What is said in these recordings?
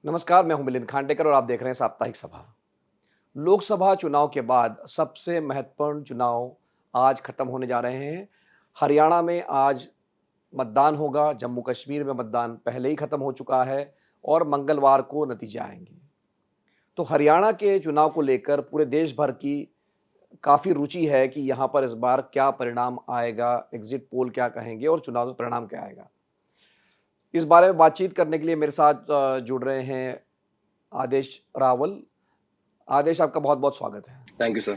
नमस्कार, मैं हूं मिलिंद खांडेकर और आप देख रहे हैं साप्ताहिक सभा। लोकसभा चुनाव के बाद सबसे महत्वपूर्ण चुनाव आज खत्म होने जा रहे हैं। हरियाणा में आज मतदान होगा, जम्मू कश्मीर में मतदान पहले ही खत्म हो चुका है और मंगलवार को नतीजे आएंगे। तो हरियाणा के चुनाव को लेकर पूरे देश भर की काफ़ी रुचि है कि यहाँ पर इस बार क्या परिणाम आएगा, एग्जिट पोल क्या कहेंगे और चुनाव का परिणाम क्या आएगा। इस बारे में बातचीत करने के लिए मेरे साथ जुड़ रहे हैं आदेश रावल। आदेश, आपका बहुत-बहुत स्वागत है। Thank you sir.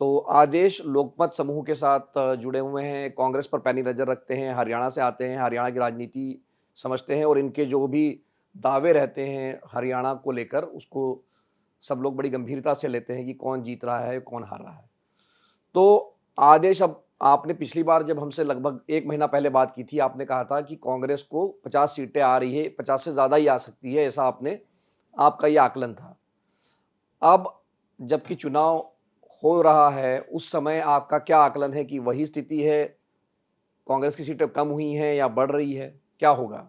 तो आदेश लोकमत समूह के साथ जुड़े हुए हैं, कांग्रेस पर पैनी नज़र रखते हैं, हरियाणा से आते हैं, हरियाणा की राजनीति समझते हैं और इनके जो भी दावे रहते हैं हरियाणा को लेकर, उसको सब लोग बड़ी गंभीरता से लेते हैं कि कौन जीत रहा है, कौन हार रहा है। तो आदेश, अब आपने पिछली बार जब हमसे लगभग 1 महीना पहले बात की थी, आपने कहा था कि कांग्रेस को 50 सीटें आ रही है, 50 से ज़्यादा ही आ सकती है, ऐसा आपका ये आकलन था। अब जबकि चुनाव हो रहा है, उस समय आपका क्या आकलन है कि वही स्थिति है, कांग्रेस की सीटें कम हुई हैं या बढ़ रही है? क्या होगा?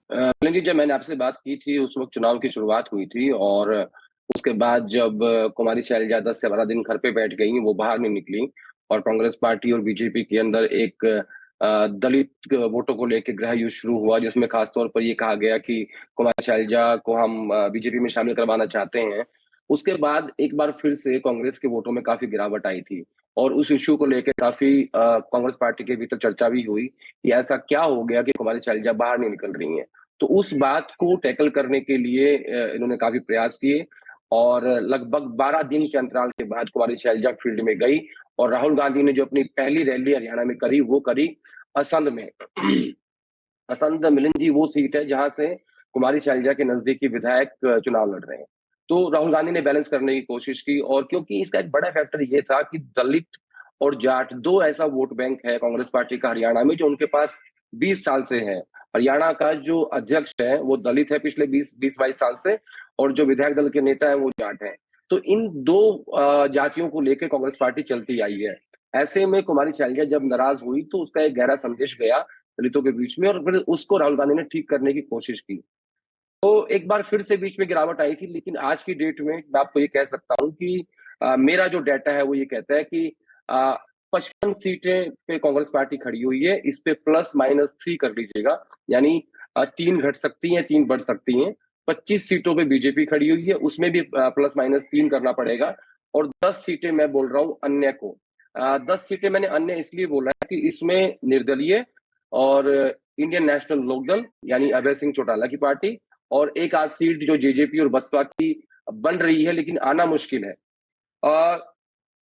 मिलिंद जी, जब मैंने आपसे बात की थी उस वक़्त चुनाव की शुरुआत हुई थी और उसके बाद जब कुमारी शैलजा 10 से 12 दिन घर पे बैठ गईं, वो बाहर नहीं निकलीं और कांग्रेस पार्टी और बीजेपी के अंदर एक दलित वोटों को लेके गृह युद्ध शुरू हुआ, जिसमें खास तौर पर ये कहा गया कि कुमारी शैलजा को हम बीजेपी में शामिल करवाना चाहते हैं। उसके बाद एक बार फिर से कांग्रेस के वोटों में काफ़ी गिरावट आई थी और उस इश्यू को लेके काफ़ी कांग्रेस पार्टी के भीतर चर्चा भी हुई कि ऐसा क्या हो गया कि कुमारी शैलजा बाहर नहीं निकल रही हैं। तो उस बात को टैकल करने के लिए इन्होंने काफ़ी प्रयास किए और लगभग 12 दिन के अंतराल के बाद कुमारी शैलजा फील्ड में गई और राहुल गांधी ने जो अपनी पहली रैली हरियाणा में करी, वो करी असंध में। असंध, मिलिंद जी, वो सीट है जहाँ से कुमारी शैलजा के नज़दीकी विधायक चुनाव लड़ रहे हैं। तो राहुल गांधी ने बैलेंस करने की कोशिश की और क्योंकि इसका एक बड़ा फैक्टर ये था कि दलित और जाट 2 ऐसा वोट बैंक है कांग्रेस पार्टी का हरियाणा में जो उनके पास 20 साल से है। हरियाणा का जो अध्यक्ष है वो दलित है पिछले 20-22 साल से और जो विधायक दल के नेता हैं वो जाट हैं। तो इन 2 जातियों को लेके कांग्रेस पार्टी चलती आई है। ऐसे में कुमारी शैलजा जब नाराज़ हुई तो उसका एक गहरा संदेश गया दलितों के बीच में और फिर उसको राहुल गांधी ने ठीक करने की कोशिश की। तो एक बार फिर से बीच में गिरावट आई थी, लेकिन आज की डेट में मैं आपको ये कह सकता हूँ कि मेरा जो डाटा है वो ये कहता है कि 55 सीटें पे कांग्रेस पार्टी खड़ी हुई है। इस पे प्लस माइनस 3 कर लीजिएगा, यानी 3 घट सकती हैं, 3 बढ़ सकती हैं। 25 सीटों पे बीजेपी खड़ी हुई है, उसमें भी प्लस माइनस 3 करना पड़ेगा और 10 सीटें मैं बोल रहा हूँ अन्य को। 10 सीटें मैंने अन्य इसलिए बोला है कि इसमें निर्दलीय और इंडियन नेशनल लोकदल यानी अभय सिंह चौटाला की पार्टी और एक आध सीट जो जेजेपी और बसपा की बन रही है लेकिन आना मुश्किल है। अ,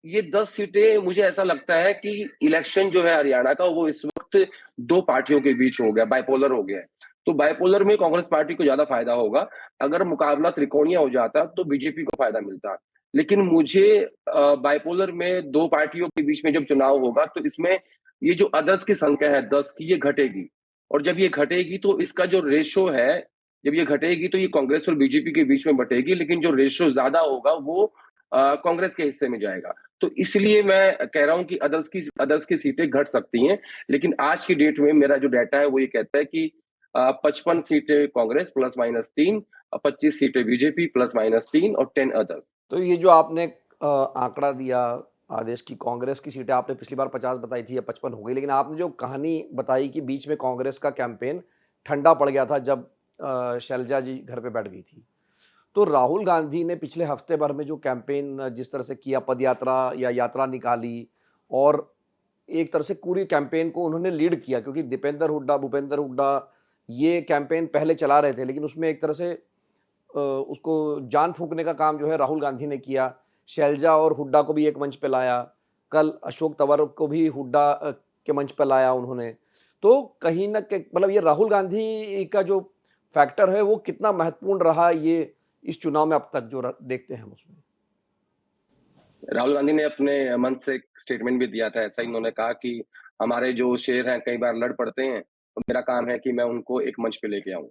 ये 10 सीटें मुझे ऐसा लगता है कि इलेक्शन जो है हरियाणा का वो इस वक़्त 2 पार्टियों के बीच हो गया, बाइपोलर हो गया है। तो बाइपोलर में कांग्रेस पार्टी को ज़्यादा फ़ायदा होगा। अगर मुकाबला त्रिकोणीय हो जाता तो बीजेपी को फ़ायदा मिलता। लेकिन मुझे बाइपोलर में 2 पार्टियों के बीच में जब चुनाव होगा तो इसमें ये जो अदर्स की संख्या है 10 की, ये घटेगी और जब ये घटेगी तो इसका जो रेशियो है, जब ये घटेगी तो ये कांग्रेस और बीजेपी के बीच में बँटेगी, लेकिन जो रेशियो ज़्यादा होगा वो कांग्रेस के हिस्से में जाएगा। तो इसलिए मैं कह रहा हूँ कि अदर्स की सीटें घट सकती हैं, लेकिन आज की डेट में मेरा जो डाटा है वो ये कहता है कि 55 सीटें कांग्रेस प्लस माइनस 3, 25 सीटें बीजेपी प्लस माइनस 3 और 10 अदर। तो ये जो आपने आंकड़ा दिया आदेश की कांग्रेस की सीटें आपने पिछली बार 50 बताई थी या 55 हो गई, लेकिन आपने जो कहानी बताई कि बीच में कांग्रेस का कैंपेन ठंडा पड़ गया था जब शैलजा जी घर पे बैठ गई थी। तो राहुल गांधी ने पिछले हफ्ते भर में जो कैंपेन जिस तरह से किया, पदयात्रा या यात्रा निकाली और एक तरह से पूरी कैंपेन को उन्होंने लीड किया, क्योंकि दीपेंद्र हुड्डा, भूपेंद्र हुड्डा ये कैंपेन पहले चला रहे थे, लेकिन उसमें एक तरह से उसको जान फूँकने का काम जो है राहुल गांधी ने किया। शैलजा और हुड्डा को भी एक मंच पे लाया। कल अशोक तंवर को भी हुड्डा के मंच पे लाया उन्होंने। तो कहीं न क मतलब ये राहुल गांधी का जो फैक्टर है वो कितना महत्वपूर्ण रहा ये इस चुनाव में अब तक जो देखते हैं हम उसमें? राहुल गांधी ने अपने मन से एक स्टेटमेंट भी दिया था, ऐसा ही उन्होंने कहा कि हमारे जो शेर हैं कई बार लड़ पड़ते हैं, तो मेरा काम है कि मैं उनको एक मंच पे लेके आऊँ।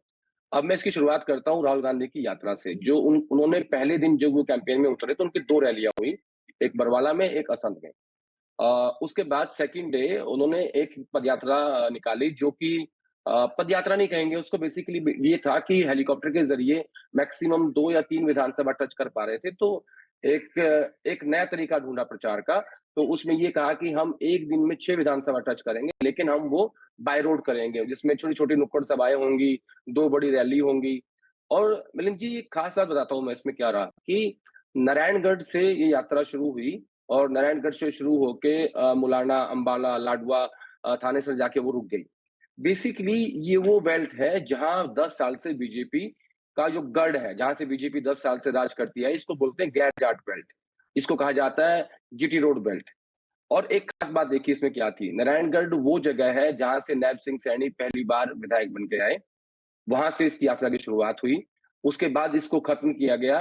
अब मैं इसकी शुरुआत करता हूँ राहुल गांधी की यात्रा से, जो उन्होंने पहले दिन जब वो कैंपेन में उतरे तो उनकी 2 रैलियाँ हुई, एक बरवाला में, एक असंध में। उसके बाद सेकंड डे उन्होंने एक पदयात्रा निकाली जो कि पद यात्रा नहीं कहेंगे उसको, बेसिकली ये था कि हेलीकॉप्टर के ज़रिए मैक्सिमम 2 या 3 विधानसभा टच कर पा रहे थे। तो एक एक नया तरीका ढूँढा प्रचार का, तो उसमें ये कहा कि हम 1 दिन में 6 विधानसभा टच करेंगे, लेकिन हम वो बाय रोड करेंगे, जिसमें छोटी-छोटी नुक्कड़ सभाएँ होंगी, 2 बड़ी रैली होंगी। और मिलिंद जी, एक खास बात बताता हूँ मैं इसमें क्या रहा कि नारायणगढ़ से ये यात्रा शुरू हुई और नारायणगढ़ से शुरू होके मुलाना, अम्बाला, लाडवा, थानेसर जाके वो रुक गई। बेसिकली ये वो बेल्ट है जहां 10 साल से बीजेपी का जो गढ़ है, जहां से बीजेपी 10 साल से राज करती है, इसको बोलते हैं गैर जाट बेल्ट। इसको कहा जाता है जीटी रोड बेल्ट। और एक खास बात देखिए इसमें क्या थी, नारायणगढ़ वो जगह है जहां से नैब सिंह सैनी पहली बार विधायक बन के आए। वहां से इसकी यात्रा की शुरुआत हुई। उसके बाद इसको खत्म किया गया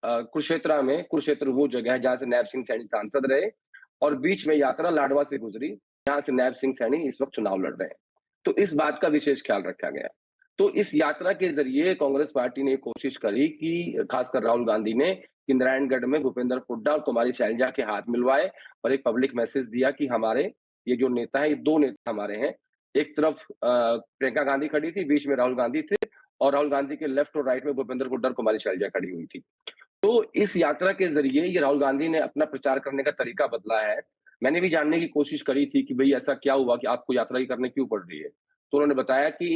कुरुक्षेत्र में। कुरुक्षेत्र वो जगह है जहां से नैब सिंह सैनी सांसद रहे और बीच में यात्रा लाडवा से गुजरी, जहां से नैब सिंह सैनी इस वक्त चुनाव लड़ रहे हैं। तो इस बात का विशेष ख्याल रखा गया। तो इस यात्रा के जरिए कांग्रेस पार्टी ने कोशिश करी कि खासकर राहुल गांधी ने कि नारायणगढ़ में भूपेंद्र हुड्डा और कुमारी शैलजा के हाथ मिलवाए और एक पब्लिक मैसेज दिया कि हमारे ये जो नेता है, ये 2 नेता हमारे हैं। एक तरफ प्रियंका गांधी खड़ी थी, बीच में राहुल गांधी थे और राहुल गांधी के लेफ्ट और राइट में भूपेंद्र हुड्डा और कुमारी शैलजा खड़ी हुई थी। तो इस यात्रा के ज़रिए ये राहुल गांधी ने अपना प्रचार करने का तरीका बदला है। मैंने भी जानने की कोशिश करी थी कि भई ऐसा क्या हुआ कि आपको यात्रा ही करनी क्यों पड़ रही है? तो उन्होंने बताया कि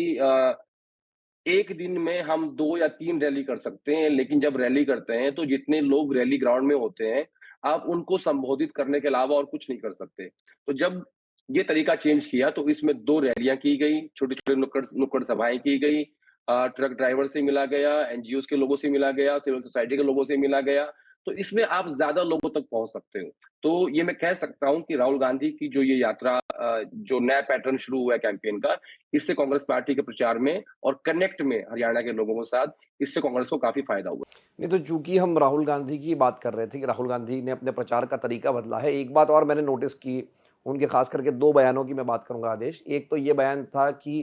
1 दिन में हम 2 या 3 रैली कर सकते हैं, लेकिन जब रैली करते हैं तो जितने लोग रैली ग्राउंड में होते हैं, आप उनको संबोधित करने के अलावा और कुछ नहीं कर सकते। तो जब ये तरीका चेंज किया तो इसमें 2 रैलियाँ की गई, छोटे-छोटे नुक्कड़ नुक्कड़ सभाएँ की गई, ट्रक ड्राइवर से मिला गया, एनजीओज़ के लोगों से मिला गया, सिविल सोसाइटी के लोगों से मिला गया, तो इसमें आप ज़्यादा लोगों तक पहुँच सकते हो। तो ये मैं कह सकता हूँ कि राहुल गांधी की जो ये यात्रा जो नया पैटर्न शुरू हुआ है कैंपेन का, इससे कांग्रेस पार्टी के प्रचार में और कनेक्ट में हरियाणा के लोगों के साथ, इससे कांग्रेस को काफ़ी फ़ायदा हुआ। नहीं, तो चूँकि हम राहुल गांधी की बात कर रहे थे कि राहुल गांधी ने अपने प्रचार का तरीका बदला है। एक बात और मैंने नोटिस की, उनके ख़ास करके 2 बयानों की मैं बात करूँगा आदेश। एक तो ये बयान था कि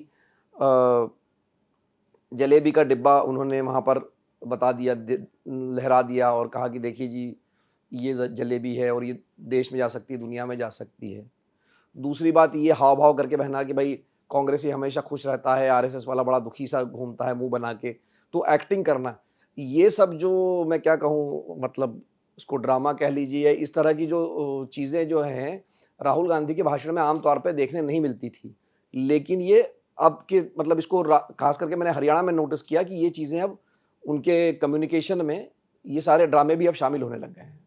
अ, जलेबी का डिब्बा उन्होंने वहाँ पर बता दिया, लहरा दिया और कहा कि देखिए जी, ये जलेबी है और ये देश में जा सकती है, दुनिया में जा सकती है। दूसरी बात ये हाव-भाव करके बहना कि भाई कांग्रेसी हमेशा खुश रहता है, आरएसएस वाला बड़ा दुखी सा घूमता है मुँह बना के, तो एक्टिंग करना। ये सब जो मैं क्या कहूँ, मतलब उसको ड्रामा कह लीजिए, इस तरह की जो चीज़ें जो हैं, राहुल गांधी के भाषण में आम तौर पे देखने नहीं मिलती थी। लेकिन ये अब के मतलब इसको ख़ास करके मैंने हरियाणा में नोटिस किया कि ये चीज़ें अब उनके कम्युनिकेशन में ये सारे ड्रामे भी अब शामिल होने लग गए हैं।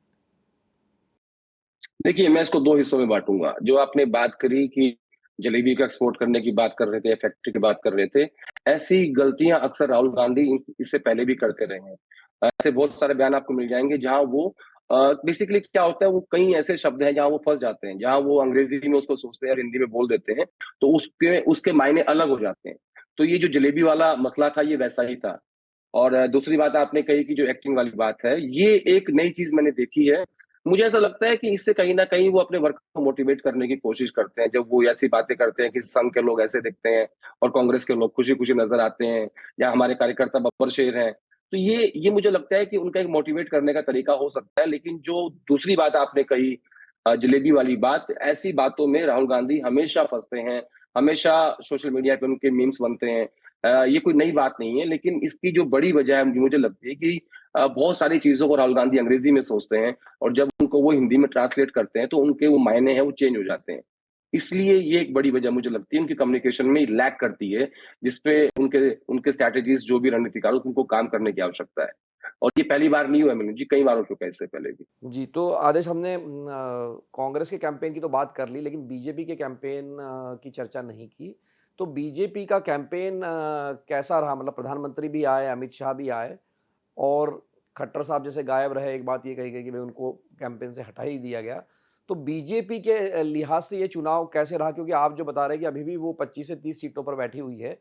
देखिए, मैं इसको 2 हिस्सों में बाँटूँगा। जो आपने बात करी कि जलेबी को एक्सपोर्ट करने की बात कर रहे थे, फैक्ट्री की बात कर रहे थे, ऐसी गलतियाँ अक्सर राहुल गांधी इससे पहले भी करते रहे हैं। ऐसे बहुत सारे बयान आपको मिल जाएँगे जहाँ वो बेसिकली क्या होता है, वो कई ऐसे शब्द हैं जहाँ वो फँस जाते हैं, जहाँ वो अंग्रेज़ी में उसको सोचते हैं और हिंदी में बोल देते हैं, तो उसके उसके मायने अलग हो जाते हैं। तो ये जो जलेबी वाला मसला था, ये वैसा ही था। और दूसरी बात आपने कही कि जो एक्टिंग वाली बात है, ये एक नई चीज़ मैंने देखी है। मुझे ऐसा लगता है कि इससे कहीं न कहीं वो अपने वर्कर को मोटिवेट करने की कोशिश करते हैं। जब वो ऐसी बातें करते हैं कि संघ के लोग ऐसे दिखते हैं और कांग्रेस के लोग खुशी-खुशी नज़र आते हैं या हमारे कार्यकर्ता बब्बर शेर हैं। तो ये मुझे लगता है कि उनका एक मोटिवेट करने का तरीका हो सकता है। लेकिन जो दूसरी बात आपने कही जलेबी वाली बात, ऐसी बातों में राहुल गांधी हमेशा फँसते हैं, हमेशा सोशल मीडिया पे उनके मीम्स बनते हैं। ये कोई नई बात नहीं है, लेकिन इसकी जो बड़ी वजह है मुझे लगती है कि बहुत सारी चीज़ों को राहुल गांधी अंग्रेज़ी में सोचते हैं और जब उनको वो हिंदी में ट्रांसलेट करते हैं, तो उनके वो मायने हैं, वो चेंज हो जाते हैं। इसलिए ये एक बड़ी वजह मुझे लगती है उनकी कम्युनिकेशन में लैक करती है, जिसपे उनके उनके स्ट्रैटेजीज़ जो भी रणनीतिकार उनको काम करने की आवश्यकता है। और ये पहली बार नहीं हुआ है मिलन जी, कई बार हो चुका है इससे पहले भी। जी, तो आदेश हमने कांग्रेस के कैंपेन की तो बात कर ली, लेकिन बीजेपी के कैंपेन की चर्चा नहीं की। तो बीजेपी का कैंपेन कैसा रहा? मतलब प्रधानमंत्री भी आए, अमित शाह भी आए और खट्टर साहब जैसे गायब रहे। एक बात ये कही गई कि भई उनको कैंपेन से हटा ही दिया गया। तो बीजेपी के लिहाज से ये चुनाव कैसे रहा? क्योंकि आप जो बता रहे हैं कि अभी भी वो 25 से 30 सीटों पर बैठी हुई है।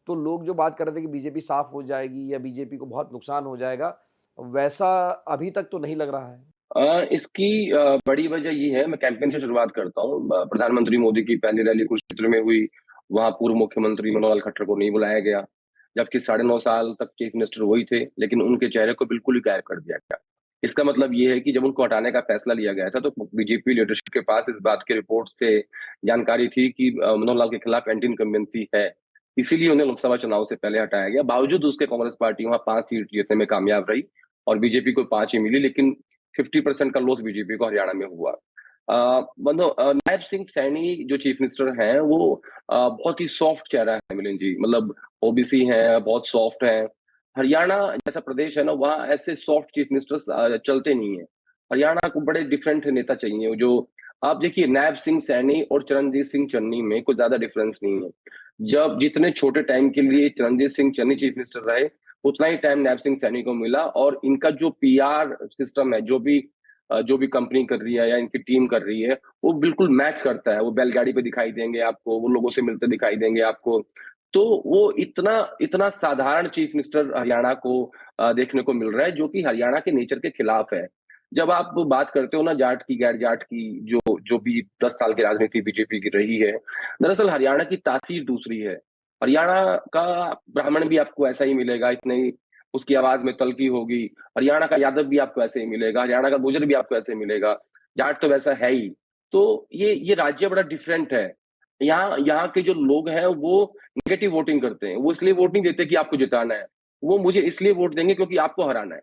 तो लोग जो बात कर रहे थे कि बीजेपी साफ हो जाएगी या बीजेपी को बहुत नुकसान हो जाएगा, वैसा अभी तक तो नहीं लग रहा है। इसकी बड़ी वजह ये है, मैं कैंपेन से शुरुआत करता हूँ। प्रधानमंत्री मोदी की पहली रैली कुरुक्षेत्र में हुई, वहाँ पूर्व मुख्यमंत्री मनोहर लाल खट्टर को नहीं बुलाया गया, जबकि साढ़े 9 साल तक चीफ मिनिस्टर वही थे, लेकिन उनके चेहरे को बिल्कुल ही गायब कर दिया गया। इसका मतलब ये है कि जब उनको हटाने का फैसला लिया गया था, तो बीजेपी लीडरशिप के पास इस बात की रिपोर्ट्स थे, जानकारी थी कि मनोहर लाल के खिलाफ एंटी इनकम्बेंसी है। इसीलिए उन्हें लोकसभा चुनाव से पहले हटाया गया। बावजूद उसके कांग्रेस पार्टी वहां 5 सीट जीतने में कामयाब रही और बीजेपी को 5 ही मिली, लेकिन 50% का लॉस बीजेपी को हरियाणा में हुआ। नायब सिंह सैनी जो चीफ मिनिस्टर हैं वो बहुत ही सॉफ्ट चेहरा है मिलिंद जी, मतलब ओबीसी हैं, बहुत सॉफ्ट हैं। हरियाणा जैसा प्रदेश है ना, वहाँ ऐसे सॉफ्ट चीफ मिनिस्टर्स चलते नहीं है। हरियाणा को बड़े डिफरेंट नेता चाहिए जो, आप देखिए नायब सिंह सैनी और चरणजीत सिंह चन्नी में कोई ज्यादा डिफरेंस नहीं है। जब जितने छोटे टाइम के लिए चरणजीत सिंह चन्नी चीफ मिनिस्टर रहे, उतना ही टाइम नायब सिंह सैनी को मिला, और इनका जो पीआर सिस्टम है, जो भी कंपनी कर रही है या इनकी टीम कर रही है, वो बिल्कुल मैच करता है। वो बैलगाड़ी पे दिखाई देंगे आपको, वो लोगों से मिलते दिखाई देंगे आपको। तो वो इतना इतना साधारण चीफ मिनिस्टर हरियाणा को देखने को मिल रहा है, जो कि हरियाणा के नेचर के खिलाफ है। जब आप बात करते हो ना जाट की गैर जाट की, जो जो भी 10 साल की राजनीति बीजेपी की रही है, दरअसल हरियाणा की तासीर दूसरी है। हरियाणा का ब्राह्मण भी आपको ऐसा ही मिलेगा, इतने ही उसकी आवाज में तल्खी होगी। हरियाणा का यादव भी आपको ऐसे ही मिलेगा, हरियाणा का गुर्जर भी आपको ऐसे ही मिलेगा। जाट तो वैसा है ही। तो ये राज्य बड़ा डिफरेंट है। यहाँ यहाँ के जो लोग हैं वो नेगेटिव वोटिंग करते हैं। वो इसलिए वोट नहीं देते कि आपको जिताना है, वो मुझे इसलिए वोट देंगे क्योंकि आपको हराना है।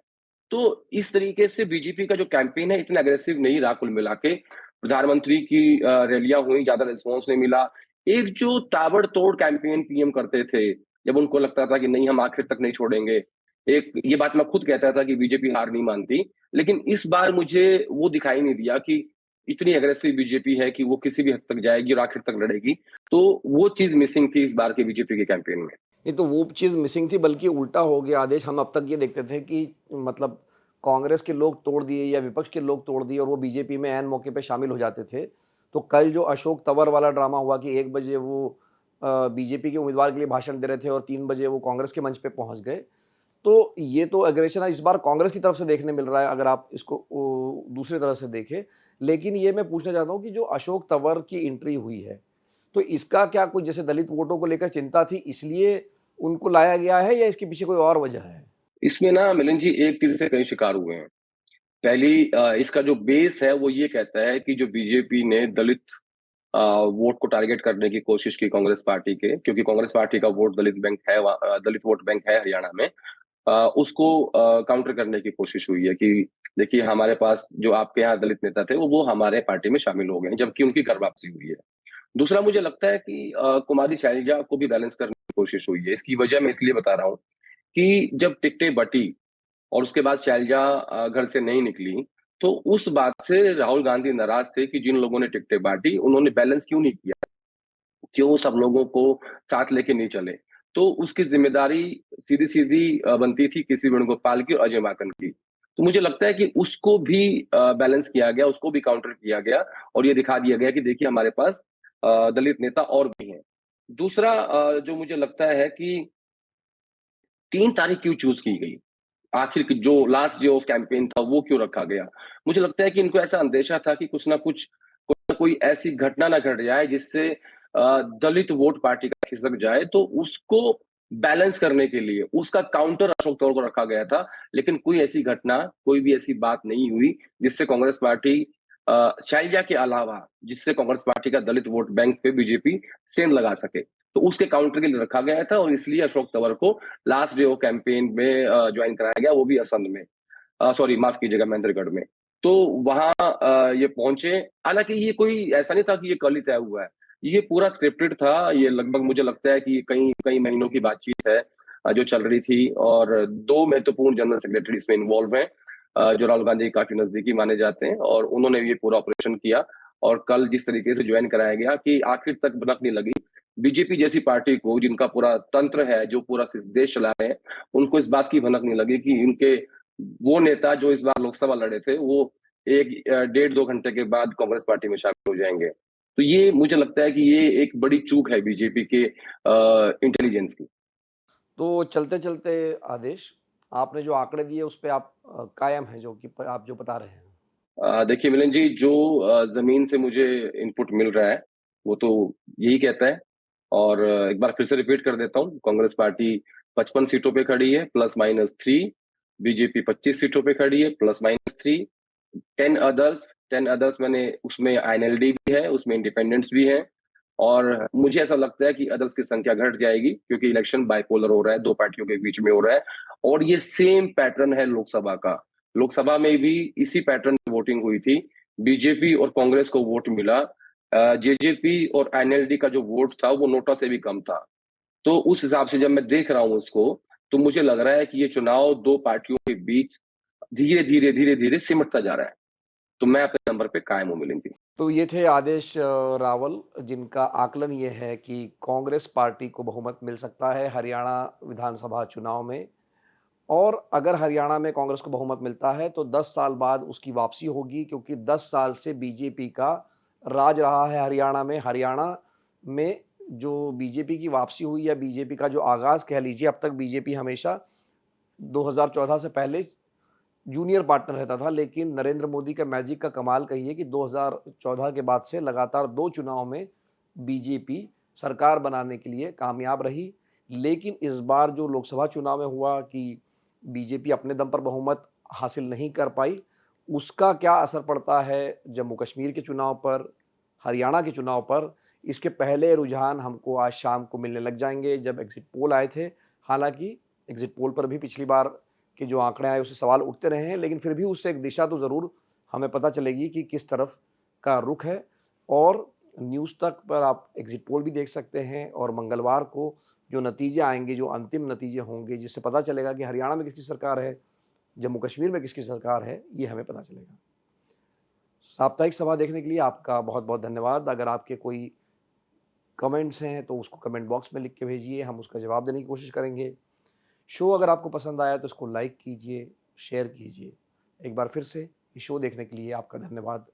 तो इस तरीके से बीजेपी का जो कैंपेन है इतना अग्रेसिव नहीं रहा कुल मिला के। प्रधानमंत्री की रैलियां हुई, ज्यादा रिस्पॉन्स नहीं मिला। एक जो ताबड़तोड़ कैंपेन पीएम करते थे, जब उनको लगता था कि नहीं हम आखिर तक नहीं छोड़ेंगे, एक ये बात मैं खुद कहता था कि बीजेपी हार नहीं मानती, लेकिन इस बार मुझे वो दिखाई नहीं दिया कि इतनी अग्रेसिव बीजेपी है कि वो किसी भी हद तक जाएगी और आखिर तक लड़ेगी। तो वो चीज मिसिंग थी इस बार के बीजेपी के कैंपेन में। नहीं तो वो चीज़ मिसिंग थी, बल्कि उल्टा हो गया आदेश। हम अब तक ये देखते थे कि मतलब कांग्रेस के लोग तोड़ दिए या विपक्ष के लोग तोड़ दिए और वो बीजेपी में ऐन मौके पे शामिल हो जाते थे। तो कल जो अशोक तंवर वाला ड्रामा हुआ कि 1 बजे वो बीजेपी के उम्मीदवार के लिए भाषण दे रहे थे और 3 बजे वो कांग्रेस के मंच पे पहुंच गए। तो ये तो एग्रेशन इस बार कांग्रेस की तरफ से देखने मिल रहा है, अगर आप इसको दूसरी तरह से देखें। लेकिन ये मैं पूछना चाहता हूँ कि जो अशोक तंवर की एंट्री हुई है, तो इसका क्या कोई जैसे दलित वोटों को लेकर चिंता थी, इसलिए उनको लाया गया है, या इसके पीछे कोई और वजह है? इसमें ना मिलन जी एक तीर से कई शिकार हुए हैं। पहली इसका जो बेस है वो ये कहता है कि जो बीजेपी ने दलित वोट को टारगेट करने की कोशिश की कांग्रेस पार्टी के, क्योंकि कांग्रेस पार्टी का वोट दलित बैंक है, दलित वोट बैंक है हरियाणा में। उसको काउंटर करने की कोशिश हुई है कि देखिए हमारे पास जो आपके यहाँ दलित नेता थे वो हमारे पार्टी में शामिल हो गए हैं, जबकि उनकी घर वापसी हुई है। दूसरा मुझे लगता है कि कुमारी शैलजा को भी बैलेंस करने की कोशिश हुई है। इसकी वजह मैं इसलिए बता रहा हूँ कि जब टिकटें बटी और उसके बाद शैलजा घर से नहीं निकली, तो उस बात से राहुल गांधी नाराज थे कि जिन लोगों ने टिकटें बांटी उन्होंने बैलेंस क्यों नहीं किया, क्यों सब लोगों को साथ लेके नहीं चले। तो उसकी जिम्मेदारी सीधी सीधी बनती थी किसी वेणुगोपाल की और अजय माकन की। तो मुझे लगता है कि उसको भी बैलेंस किया गया, उसको भी काउंटर किया गया और ये दिखा दिया गया कि देखिए हमारे पास दलित नेता और भी हैं। दूसरा जो मुझे लगता है कि 3 तारीख क्यों चूज की गई, आखिर की जो लास्ट डे ऑफ कैंपेन था वो क्यों रखा गया? मुझे लगता है कि इनको ऐसा अंदेशा था कि कुछ ना कुछ, कोई ना कोई ऐसी घटना ना घट जाए जिससे दलित वोट पार्टी का खिसक जाए, तो उसको बैलेंस करने के लिए उसका काउंटर अशोक तंवर को रखा गया था। लेकिन कोई ऐसी घटना, कोई भी ऐसी बात नहीं हुई जिससे कांग्रेस पार्टी शैलजा के अलावा, जिससे कांग्रेस पार्टी का दलित वोट बैंक पे बीजेपी सेंध लगा सके। तो उसके काउंटर के लिए रखा गया था और इसलिए अशोक तंवर को लास्ट डे ऑफ कैंपेन में ज्वाइन कराया गया, वो भी असंध में, सॉरी माफ कीजिएगा महेंद्रगढ़ में। तो वहां ये पहुंचे। हालांकि ये कोई ऐसा नहीं था कि ये कल ही तय हुआ है, ये पूरा स्क्रिप्टेड था। ये लगभग मुझे लगता है कि कई कई महीनों की बातचीत है जो चल रही थी, और 2 महत्वपूर्ण जनरल सेक्रेटरी इसमें इन्वॉल्व हैं, जो राहुल गांधी के काफी नजदीकी माने जाते हैं, और उन्होंने ये पूरा ऑपरेशन किया। और कल जिस तरीके से ज्वाइन कराया गया कि आखिर तक भनक नहीं लगी बीजेपी जैसी पार्टी को, जिनका पूरा तंत्र है, जो पूरा देश चला रहे हैं, उनको इस बात की भनक नहीं लगी कि इनके वो नेता जो इस बार लोकसभा लड़े थे वो 1 डेढ़ 2 घंटे के बाद कांग्रेस पार्टी में शामिल हो जाएंगे। तो ये मुझे लगता है कि ये एक बड़ी चूक है बीजेपी के इंटेलिजेंस की। तो चलते-चलते आदेश, आपने जो आंकड़े दिए उस पे आप कायम हैं, जो कि आप जो बता रहे हैं? देखिए मिलन जी, जो जमीन से मुझे इनपुट मिल रहा है वो तो यही कहता है। और एक बार फिर से रिपीट कर देता हूँ, कांग्रेस पार्टी 55 सीटों पे खड़ी है +-3, बीजेपी 25 सीटों पे खड़ी है +-3, 10 अदर्स, 10 अदर्स मैंने उसमें आईएनएलडी भी है, उसमें इंडिपेंडेंट्स भी हैं, और मुझे ऐसा लगता है कि अदर्स की संख्या घट जाएगी क्योंकि इलेक्शन बाइपोलर हो रहा है, 2 पार्टियों के बीच में हो रहा है और ये सेम पैटर्न है लोकसभा का। लोकसभा में भी इसी पैटर्न में वोटिंग हुई थी। बीजेपी और कांग्रेस को वोट मिला। जेजेपी और एनएलडी का जो वोट था वो नोटा से भी कम था। तो उस हिसाब से जब मैं देख रहा हूँ इसको, तो मुझे लग रहा है कि ये चुनाव 2 पार्टियों के बीच धीरे-धीरे, धीरे-धीरे सिमटता जा रहा है। तो मैं अपने नंबर पे कायम हूँ मिलिंद जी। तो ये थे आदेश रावल, जिनका आकलन ये है कि कांग्रेस पार्टी को बहुमत मिल सकता है हरियाणा विधानसभा चुनाव में, और अगर हरियाणा में कांग्रेस को बहुमत मिलता है तो 10 साल बाद उसकी वापसी होगी, क्योंकि 10 साल से बीजेपी का राज रहा है हरियाणा में। हरियाणा में जो बीजेपी की वापसी हुई या बीजेपी का जो आगाज़ कह लीजिए, अब तक बीजेपी हमेशा 2014 से पहले जूनियर पार्टनर रहता था, लेकिन नरेंद्र मोदी का मैजिक का कमाल कहिए कि 2014 के बाद से लगातार 2 चुनाव में बीजेपी सरकार बनाने के लिए कामयाब रही। लेकिन इस बार जो लोकसभा चुनाव में हुआ कि बीजेपी अपने दम पर बहुमत हासिल नहीं कर पाई, उसका क्या असर पड़ता है जम्मू कश्मीर के चुनाव पर, हरियाणा के चुनाव पर, इसके पहले रुझान हमको आज शाम को मिलने लग जाएँगे जब एग्ज़िट पोल आए थे। हालाँकि एग्ज़िट पोल पर भी पिछली बार के जो आंकड़े आए उससे सवाल उठते रहे हैं, लेकिन फिर भी उससे एक दिशा तो ज़रूर हमें पता चलेगी कि किस तरफ का रुख है। और न्यूज़ तक पर आप एग्ज़िट पोल भी देख सकते हैं, और मंगलवार को जो नतीजे आएँगे, जो अंतिम नतीजे होंगे, जिससे पता चलेगा कि हरियाणा में किसकी सरकार है, जम्मू कश्मीर में किसकी सरकार है, ये हमें पता चलेगा। साप्ताहिक सभा देखने के लिए आपका बहुत-बहुत धन्यवाद। अगर आपके कोई कमेंट्स हैं तो उसको कमेंट बॉक्स में लिख के भेजिए, हम उसका जवाब देने की कोशिश करेंगे। शो अगर आपको पसंद आया तो इसको लाइक कीजिए, शेयर कीजिए। एक बार फिर से ये शो देखने के लिए आपका धन्यवाद।